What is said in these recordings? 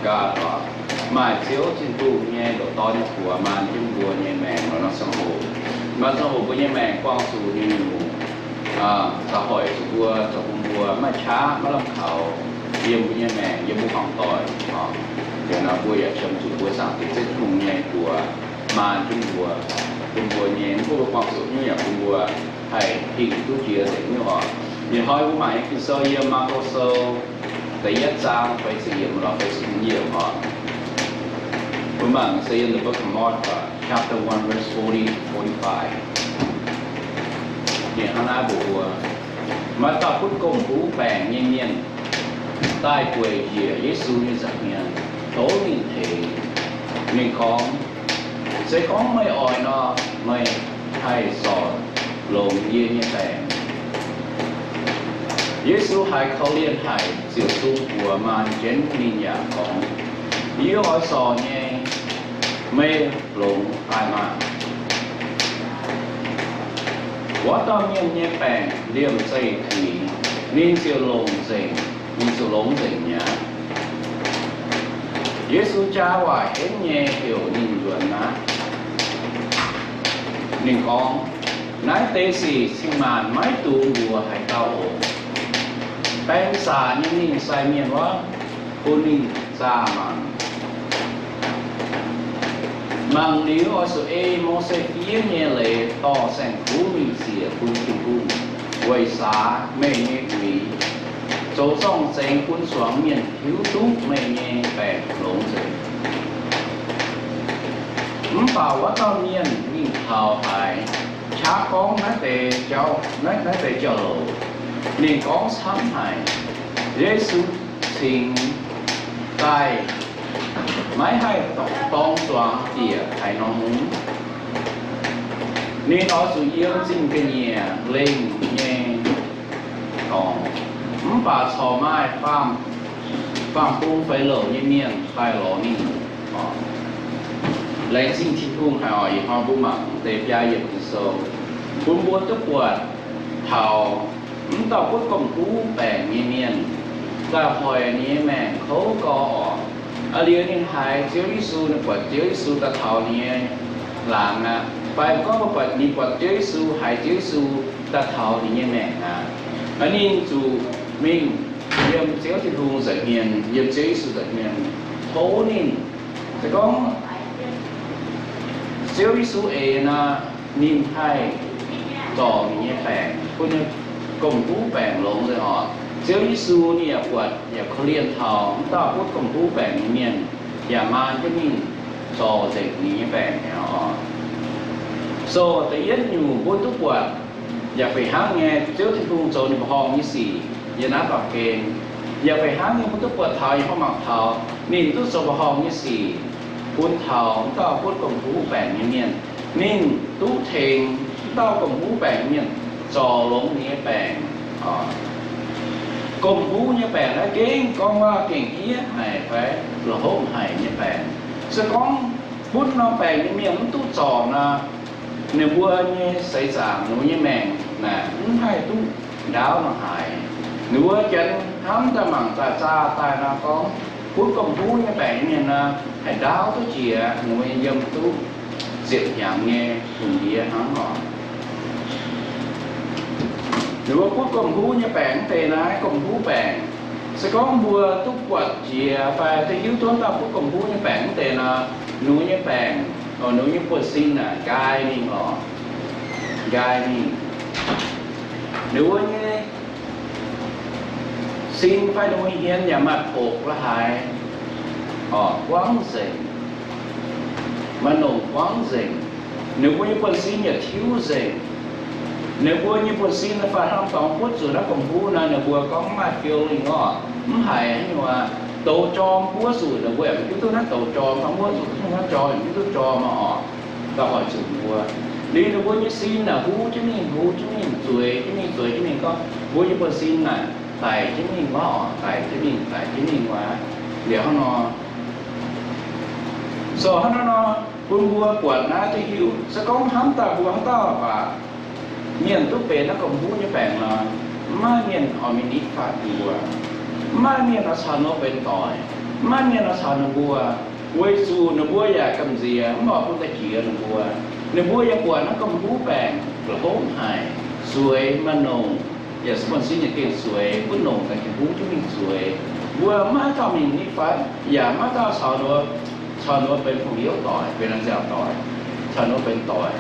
cả đó mà chiếu trên tu nghe độ to như của mà trên bùa nhẹ mèn nó sang hồ mà sang hồ của nhẹ mèn quang su như xã hội của bùa cho bùa màช้าmà làm khẩu yếm của nhẹ mèn yếm bùa hoàng tỏi để nó bùa ya chấm chủ bùa sáng thì sẽ cùng nhẹ của mà trên bùa nhẹ bùa quang su như là bùa hay hình tu chia để như họ thì hỏi của mày khi sơ yếm mà có sơ第一章開始驗落去5頁嗬，咁啊，say in the book of Mark, chapter 1, verse 40 to 45. เนี่ยข้างหน้าบอกว่ามาตาพุทธกงผู้แปลงเงียนๆใต้ป่วยเหี้ยเยซูนี่สักเนี่ยโตนิ่งเทนิ่งของใส่ของไม่อ่อยเนาะไม่ให้สอนลงเยี่ยเนี่ยแปลง耶稣喺เขาเรียนไทยเสี่ยวสู้หัวมันเจนนิยาของยี่ห้อสอนเนี่ยไม่หลงตายมาว่าตอนเนี่ยแปลงเลี่ยมใจทีนิ่งเสียวลงเสียงนิ่งเสียวลงเสียงเนี่ยเยซูจ้าว่าเห็นเนี่ยเกี่ยวนิ่งด่วนนะนิ่งของนายเตสีสิมานไม่ตูหัวให้เต้าโอแปลงสานิ่งใส่เมียนว่าผู้นิ่งซามังนิ้วอสุเอโมเสกีเนเลต่อแสงผู้มีเสียคุณคุณคุณไว้สาไม่เงี้ยวีโจซ่องเซงคุณสวงเมียนผิวทุกไม่เงี้ยแปดหลงเสงเปล่าว่าตอนเมียนนิ่งเท้าหายช้าก้องนั่นแต่เจ้านั่นแต่เจ้านิ่งก้องซ้ำหายเยซูทิ้งตายไม่ให้ต้องสว่างเตี่ยให้น้องมุ้งนี่น้องสุเยี่ยมจริงกันเนี่ยเล่งเงี้ยของป่าชอไม้ฟาร์มปุ้งไฟเหล่าเมี่ยนไฟหล่อนี่และสิ่งที่ปุ้งหายห้องปุ้งหมักเตะยาเหยียบที่โซ่ปุ้งบัวตะปวดเท้าต่อพุทธกรมผู้แปลงเมี่ยนก็พอยนี้แม่เขาก็ออกอาเรียนหายเจ้ายิสูเนี่ยปวดเจ้ายิสูตะเท้านี้หลังนะไปก็มาปวดนี่ปวดเจ้ายิสูหายเจ้ายิสูตะเท้านี้แม่นะอันนี้จูมิ่งเยี่ยมเจ้าที่ทุ่งใส่เมียนเยี่ยมเจ้ายิสูใส่เมียนโถนี่แต่ก็เจ้ายิสูเอนะนิ่มให้ต่อนี้แปลงคุณกรมผู้แปลงลงเลยอ่ะเจ้ายิสูเนี่ยปวดอย่าเขาเรียนเท้าต่อพุทธกรมผู้แปลงเมียนอย่ามาจะมิ่งต่อเด็กนี้แปลงเนี่ยอ่ะโซ่แต่ยันอยู่บนทุกปวดอย่าไปหาแง่เจ้าที่ทุ่งโจในห้องนี้สี่อย่านับกับเกณฑ์อย่าไปหาแง่พุทธปวดเท้าอย่าเข้าหมักเท้านี่ตู้โซบห้องนี้สี่พุทธเท้าต่อพุทธกรมผู้แปลงเมียนนิ่งตู้เทงต่อกรมผู้แปลงเมียนจอลงนี้แปลงกรมผู้นี้แปลงแล้วเก่งก็ว่าเก่งเอี้ยหายไปหล่อหายนี้แปลงสก้องพุทธน้องแปลงนี้เมียนตู้จอนะเนื้อวัวนี้ใส่สามหนูนี้แมงนะให้ตู้ดาวมาหายหนูว่าจันทำแต่หมั่งแต่จ้าตายนะก้องพุทธกรมผู้นี้แปลงนี้นะให้ดาวตู้เจียหนูยมตู้เสียอย่างเงี้ยถุงเดียทั้งหมดหรือว่าพุทธกรมผู้เนี่ยแปลงเตนะกรมผู้แปลงสก้องบัวทุกวัดเจียไปที่ยิ้วต้นตาพุทธกรมผู้เนี่ยแปลงเตนะหนูเนี่ยแปลงหนูเนี่ยปวดสิ้นน่ะกายนี่หรอกายนี่หรือว่าเนี่ยสิ้นไฟหนูเฮียนอย่ามาโผล่ละหายกว้างเสียงมันหนุ่มกว้างเสียงหนูว่าเนี่ยปวดสิ้นอย่าทิ้วเสียงเนื้อบัวญี่ปุ่นซีนฟ้าทำสองพุทธสุดแล้วผมพูดนะเนื้อบัวก็มาเกี่ยวลิงอ่ะมันหายให้ว่าโตจอมบัวสุดเนื้อบัวมันคือตัวนั้นโตจอมทั้งบัวสุดทั้งนั้นจอมมันคือตัวจอมมาอ่ะก็หอยสุดบัวนี่เนื้อบัวญี่ปุ่นซีนน่ะหูจะมีสวยจะมีก็บัวญี่ปุ่นซีนน่ะไต่จะมีว่าอ่ะไต่จะมีว่าเดี๋ยวเขานอนสอนเขานอนคุณบัวปวดนะจะหิวสก้องห้ามตาบัวห้ามตาป่ะเมียนทุกเป็นนักกำพูนี่แปลงมาไม่เมียนอมินิฟาดัวไม่เมียนอาชาโนเป็นต่อย มันเนี่ยเราสอนบัวเวยซูนบัวอยากกำเสียหมอพุทธเกียรบัวนบัวอยากบัวนักกำผู้แปลงกระโหมหายสวยมโนอย่าสมบูรณ์สิ่งเก่งสวยผู้หนุ่มกับผู้ที่มีสวยบัวมาทำอย่างนี้ฟ้าอย่ามาทำชาวโน้เป็นผู้เลี้ยวต่อยเป็นนักเจ้าต่อยชาวโน้เป็นต่อย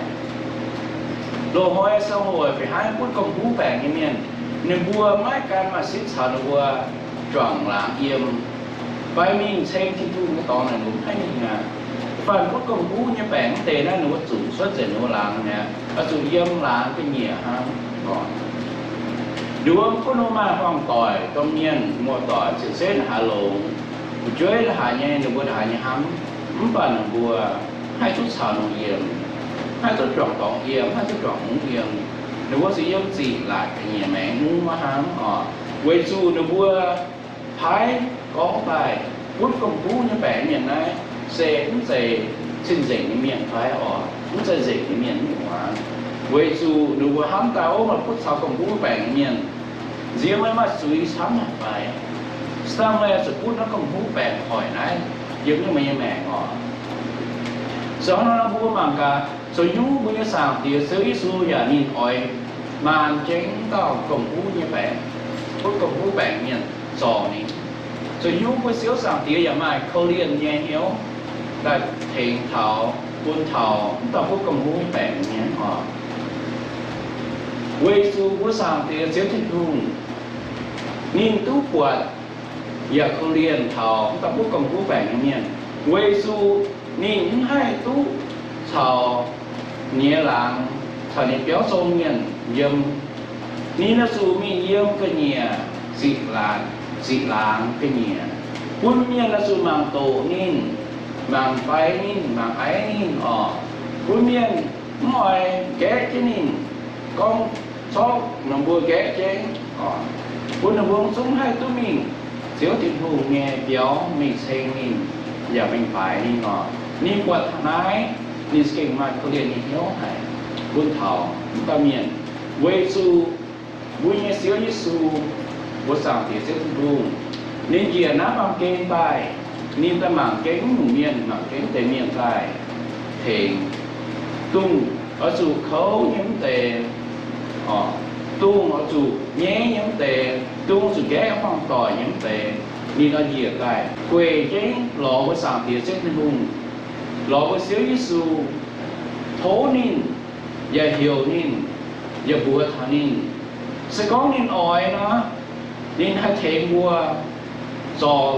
โลหอยสหวยไปหาพูดกำผู้แปลงเงี้ยในบัวไม้การมาสิ้นชาวบัวจ่องหลังเอี่ยมไปมีเช่นที่ทุ่งตอนนั้นหนูให้มีงานphần cuối cùng cú như bạn tề nó nó chủ xuất trình nó làm nè ở chủ dân làm cái nhẹ ha còn đúng có nó mà phong tỏi công nhân mua tỏi sự xếp hạ lộn chuối là hạ nhẹ nó bữa hạ nhẹ hắm không phải là bùa hai chút xào nó yếm hai chút tròn tỏi yếm hai chút tròn muốn yếm nếu có sự yếm gì lại cái nhẹ mẹ muốn mà hắm quay chu nó bùa thái có bài cuối cùng cú như bạn như này sẽ cũng sẽ xin dạy cái miệng phải cũng sẽ dạy cái miệng hóa với dù nếu hám tao mà phút sau còn cũng phải miệng riêng mới mà suy sáng là phải sang về sự phút nó còn cũng phải hỏi này giống như mấy mẹ họ sau nó bố mang cả rồi nhú bây giờ sáng thì sơ ý xu giờ nhìn hỏi màn chính tao còn cũng như vậy phút còn cũng phải miệng sò này rồi nhú bây giờ sáng thì giờ mai câu liền nhẹ hiếu là thiện thọ, buôn thọ, ta có công vui bèn nhé họ. Quê su của sang thì sẽ thích hùng, nhìn tú quạt, giờ không liền thọ, ta có công vui bèn nhé. Quê su nhìn hai tú thọ, nhẹ làng, thọ nhẹ béo sông nhện, dâm, nhìn nó su mi dâm cái nhẹ, dị làng cái nhẹ, quân nhẹ là su mang tổ nhìn. Mang phải nín, mang ái nín Cuối miên, mọi ghé chế nín con xót nằm bùa ghé chế Cuối nằm buông xuống hai tụi mình xíu tình hù nghe béo mình xem nín Giờ mình phải nín nín quạt thằng ái nín kinh mặt có liền nín hiếu hài Buôn thảo, ta miền Quê su, vui nghe xíu như su Bố sáng thì xíu tình hù Nín dìa nắp bằng kênh bài nên ta mang kính miền mang kính tề miền tài thiền tung ở chủ khấu nhóm tề tung ở chủ nhé nhóm tề tung chủ ghé phong tỏi nhóm tề nên nó dìa cái quê chế lọ với sản thiệt xét nên hùng lọ với xíu Giêsu thố nên và hiểu nên và bùa thả nên sẽ có nên ỏi nó nên hai thể bùa dò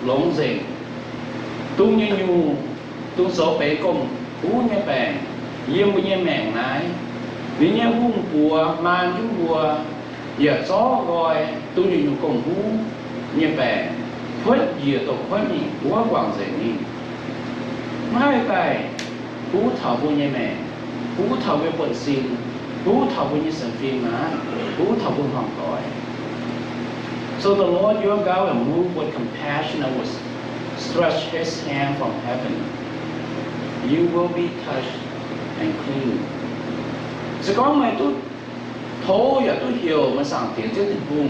lông dệt tung như nhu tung số bể công cú như bèn yếm như mèn nái vì như hung bùa man chúng bùa giờ gió gọi tung như nhu công cú như bèn khuất dìa tổ khuất nhỉ búa quảng dệt nhỉ hai bài cú thảo bùa như mèn cú thảo với bận xin cú thảo với như sản phim má cú thảo với hoàng cõi. So the Lord your God will move with compassion and will stretch His hand from heaven. You will be touched and clean. Sẽ có mấy tôi thố và tôi hiểu mà sáng tiếng trước tình hùng.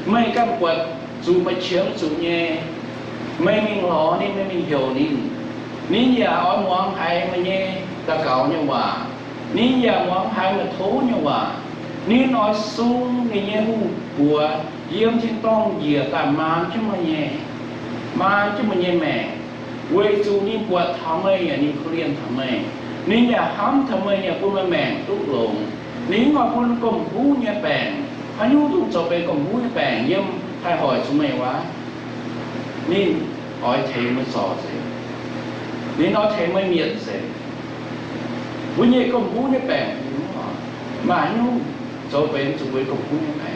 Mấy các quật dù mà chiếm dù nhé. Mấy mình lo nên mấy mình hiểu nên. Nên nhà ở ngoan hay mà nhé ta cầu như hòa. Nên nhà ngoan hay mà thố như hòa. Nên nói xuống nghe nhé hùng của yếm trên tông dìa ta mang chứ mà nhẹ mẹ quê chú ní quạt thảo mây ní khổ liên thảo mây ní nhà hám thảo mây nhà quân mẹ túc lộn ní ngọt quân công hú nhẹ bèn hắn nhu tụng cho bê công hú nhẹ bèn yếm hay hỏi chú mày quá ní hỏi thế mới sò gì ní nói thế mới miệt gì vui nhẹ công hú nhẹ bèn mà hắn nhu cho bê chú bê công hú nhẹ bèn.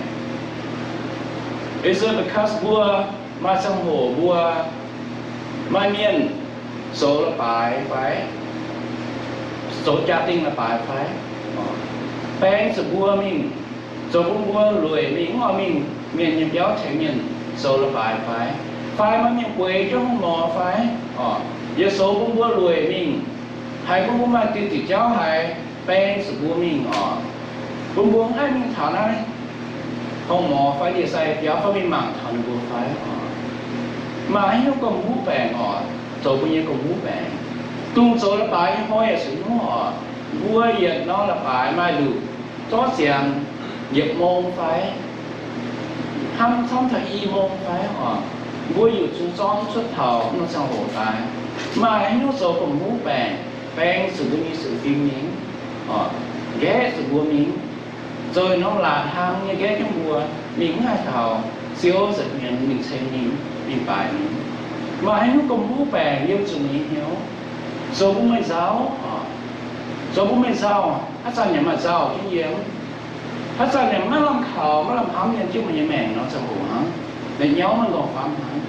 Is it because bùa mà sang hồ bùa mà miền số là phải số gia đình là phải bèn sự bùa mình số cũng bùa lười mình ngõ mình miền nhập giáo thành miền số là phải mà miền quê chứ không mò phải giờ số cũng bùa lười mình hay cũng mà tiêu chỉ giáo hay bèn sự bùa mình cũng bùa hai mình thảo này không mò phải đi sai giáo phải mình mạng thần bùa phải mà hay nó còn hú bèn họ rồi bây giờ còn hú bèn tung số là bài hỏi ở sự nó vua hiện nó là bài mai được cho rằng nhập môn phải ham xong thời y môn phải họ vuaอยู่chú cho xuất thầu nó sang hồ tài mà hay nó số còn hú bèn sự cái sự phim miếng họ ghé sự vua miếng rồi nó là ham như ghé trong vua miếng hai thầu siêu giật mình xem mình bài mình mà hay nó còn hú bèn yêu chủ mình hiểu số bố mẹ giáo số bố mẹ giáo hát sang nhà mà giáo cái gì hát sang nhà má làm khảo má làm hám nhân chứ mà nhà mẹ nó sẽ hổ hám để nhớมันcòn phạm hám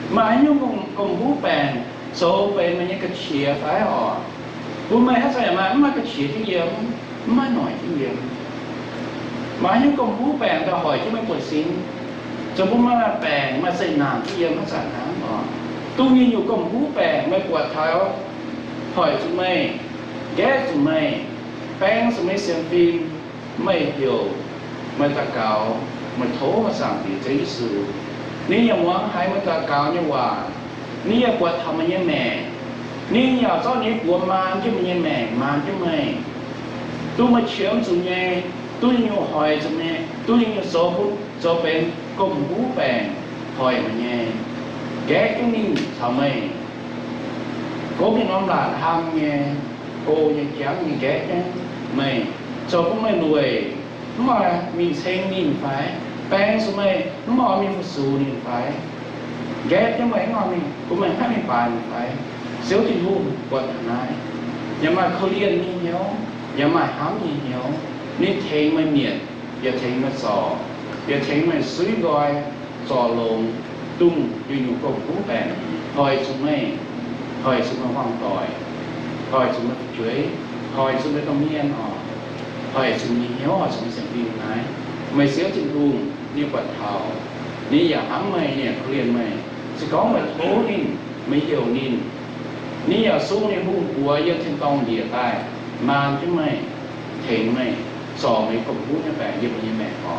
mà anh nhung còn hú bèn số về mà những cái chia phải họ bố mẹ hát sang nhà mà cái chia cái gì má nói cái gì mà anh nhung còn hú bèn ta hỏi chứ mấy quần xin cho bố má bèn mà xây nàng cái gì má sản hám họ tôi nghĩ nhiều còn hú bèn mấy quạt tháo hỏi chúng mày ghé chúng mày phèn chúng mày xem phim mày hiểu mày ta cáo mày thố mà sang thì chế sự nếu như muốn hay mày ta cáo như hòa nếu như quạt thầm như mẹ nếu như do nếu của man chứ mày mẹ man chứ mày tôi mà chiếm chúng mày tôi nhiều hỏi chúng mày tôi nhiều số phút số bên cùng hú bèn hỏi mà nhé ghé cái ninh thầm mày cố mình nói là ham nghe cô như chán như ghét nhé mày cho cũng mày nuôi nó mà mình xem nhìn phải bèn số mày nó mà mình phụ nhìn phải ghét cho mày ngon mình cũng mày hát mình bài mình phải xíu thì hôn quật này nhà mà khâu liên như nhau nhà mà hám như nhau nên thấy mày miệt giờ thấy mày sò giờ thấy mày suy gọi sò lồng tung như nhiều công cú bèn hỏi số mày hỏi chúng nó hoang tỏi hỏi chúng nó chuối hỏi chúng nó công nhiên họ hỏi chúng nó hiếu họ chúng xem phim này mày xéo trên vùng như quạt thảo ní giờ hám mày nè liền mày sẽ có mày thố nín mấy hiểu nín ní giờ xuống ní hung của dân thiên tông địa tài mà chứ mày thấy mày sò mấy công bút như vậy như mẹ họ